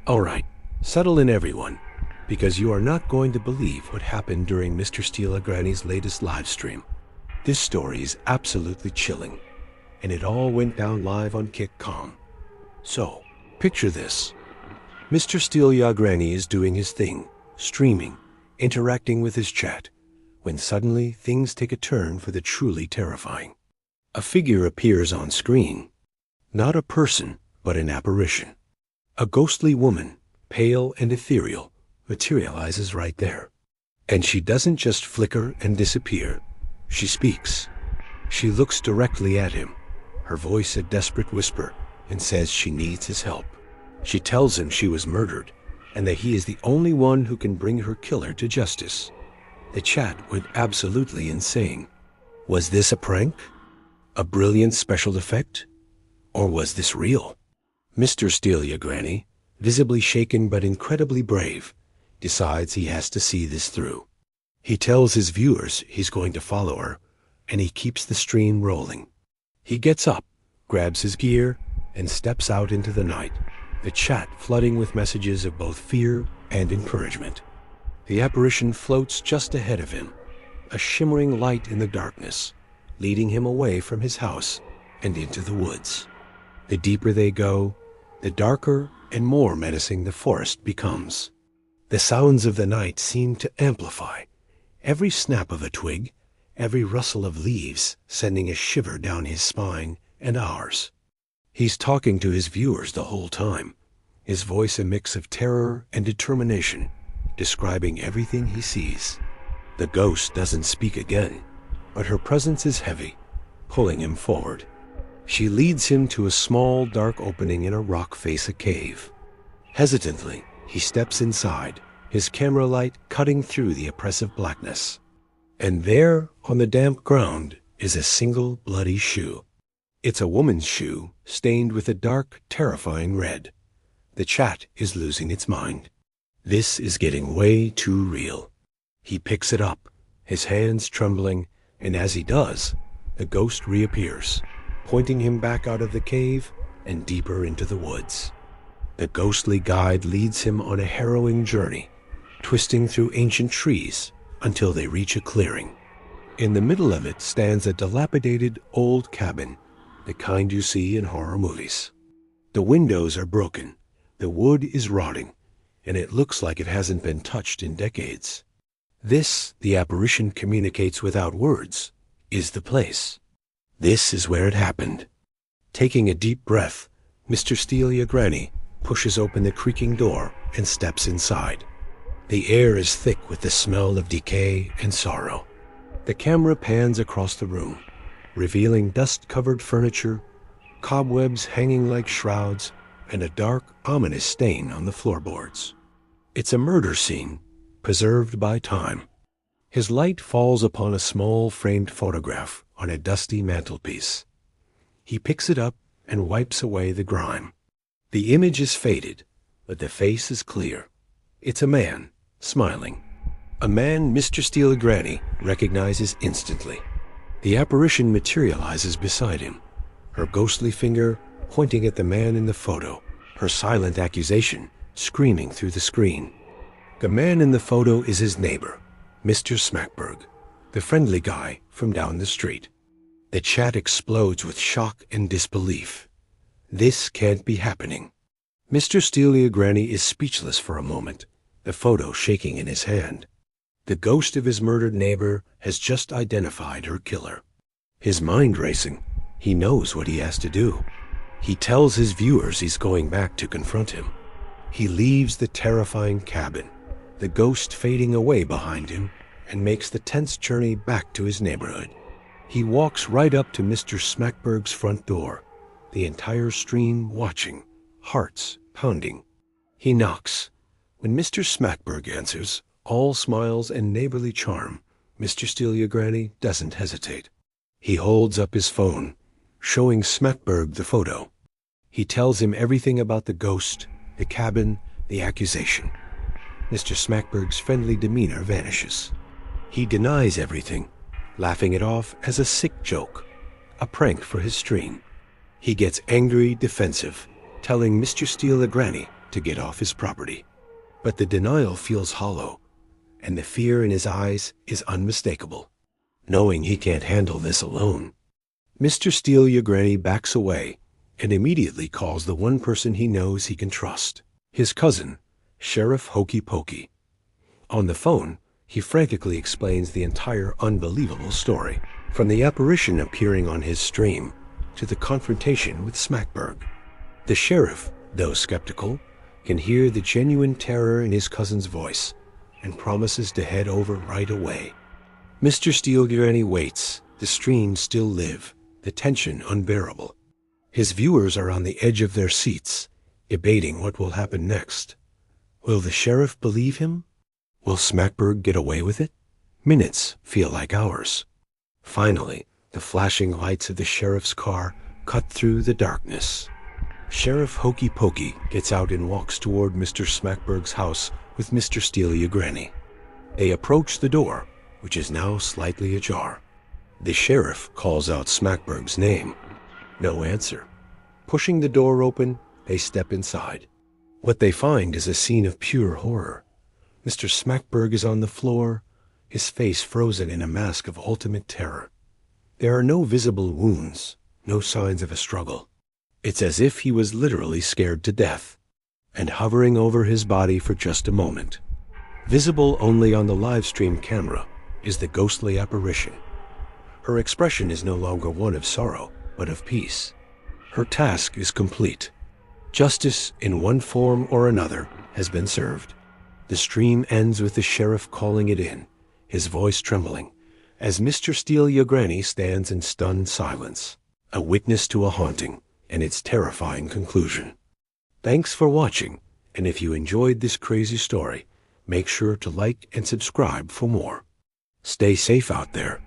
Alright, settle in everyone, because you are not going to believe what happened during Mr. Steele Granny's latest live stream. This story is absolutely chilling, and it all went down live on KickCom. So, picture this. Mr. Steele Granny is doing his thing, streaming, interacting with his chat, when suddenly things take a turn for the truly terrifying. A figure appears on screen. Not a person, but an apparition. A ghostly woman, pale and ethereal, materializes right there. And she doesn't just flicker and disappear. She speaks. She looks directly at him, her voice a desperate whisper, and says she needs his help. She tells him she was murdered, and that he is the only one who can bring her killer to justice. The chat went absolutely insane. Was this a prank? A brilliant special effect? Or was this real? Mr. Steele Granny, visibly shaken but incredibly brave, decides he has to see this through. He tells his viewers he's going to follow her, and he keeps the stream rolling. He gets up, grabs his gear, and steps out into the night, the chat flooding with messages of both fear and encouragement. The apparition floats just ahead of him, a shimmering light in the darkness, leading him away from his house and into the woods. The deeper they go, the darker and more menacing the forest becomes. The sounds of the night seem to amplify, every snap of a twig, every rustle of leaves sending a shiver down his spine and ours. He's talking to his viewers the whole time, his voice a mix of terror and determination, describing everything he sees. The ghost doesn't speak again, but her presence is heavy, pulling him forward. She leads him to a small, dark opening in a rock face, a cave. Hesitantly, he steps inside, his camera light cutting through the oppressive blackness. And there, on the damp ground, is a single bloody shoe. It's a woman's shoe, stained with a dark, terrifying red. The chat is losing its mind. This is getting way too real. He picks it up, his hands trembling, and as he does, the ghost reappears, pointing him back out of the cave and deeper into the woods. The ghostly guide leads him on a harrowing journey, twisting through ancient trees until they reach a clearing. In the middle of it stands a dilapidated old cabin, the kind you see in horror movies. The windows are broken, the wood is rotting, and it looks like it hasn't been touched in decades. This, the apparition communicates without words, is the place. This is where it happened. Taking a deep breath, Mr. Steele Granny pushes open the creaking door and steps inside. The air is thick with the smell of decay and sorrow. The camera pans across the room, revealing dust-covered furniture, cobwebs hanging like shrouds, and a dark, ominous stain on the floorboards. It's a murder scene, preserved by time. His light falls upon a small framed photograph on a dusty mantelpiece. He picks it up and wipes away the grime. The image is faded, but the face is clear. It's a man, smiling. A man Mr. Steele Granny recognizes instantly. The apparition materializes beside him, her ghostly finger pointing at the man in the photo, her silent accusation screaming through the screen. The man in the photo is his neighbor, Mr. Smackberg, the friendly guy from down the street. The chat explodes with shock and disbelief. This can't be happening. Mr. Steele Granny is speechless for a moment, the photo shaking in his hand. The ghost of his murdered neighbor has just identified her killer. His mind racing, he knows what he has to do. He tells his viewers he's going back to confront him. He leaves the terrifying cabin, the ghost fading away behind him, and makes the tense journey back to his neighborhood. He walks right up to Mr. Smackberg's front door, the entire stream watching, hearts pounding. He knocks. When Mr. Smackberg answers, all smiles and neighborly charm, Mr. Steele Granny doesn't hesitate. He holds up his phone, showing Smackberg the photo. He tells him everything about the ghost, the cabin, the accusation. Mr. Smackberg's friendly demeanor vanishes. He denies everything, laughing it off as a sick joke, a prank for his stream. He gets angry, defensive, telling Mr. Steele Granny to get off his property. But the denial feels hollow, and the fear in his eyes is unmistakable. Knowing he can't handle this alone, Mr. Steele Your Granny backs away and immediately calls the one person he knows he can trust, his cousin, Sheriff Hokey Pokey. On the phone, he frantically explains the entire unbelievable story, from the apparition appearing on his stream to the confrontation with Smackberg. The sheriff, though skeptical, can hear the genuine terror in his cousin's voice and promises to head over right away. Mr. Steele Your Granny waits, the streams still live, the tension unbearable. His viewers are on the edge of their seats, debating what will happen next. Will the sheriff believe him? Will Smackberg get away with it? Minutes feel like hours. Finally, the flashing lights of the sheriff's car cut through the darkness. Sheriff Hokey Pokey gets out and walks toward Mr. Smackberg's house with Mr. Steele Your Granny. They approach the door, which is now slightly ajar. The sheriff calls out Smackberg's name. No answer. Pushing the door open, they step inside. What they find is a scene of pure horror. Mr. Smackberg is on the floor, his face frozen in a mask of ultimate terror. There are no visible wounds, no signs of a struggle. It's as if he was literally scared to death, and hovering over his body for just a moment. Visible only on the live stream camera is the ghostly apparition. Her expression is no longer one of sorrow, but of peace. Her task is complete. Justice, in one form or another, has been served. The stream ends with the sheriff calling it in, his voice trembling, as Mr. Steele Your Granny stands in stunned silence, a witness to a haunting and its terrifying conclusion. Thanks for watching, and if you enjoyed this crazy story, make sure to like and subscribe for more. Stay safe out there,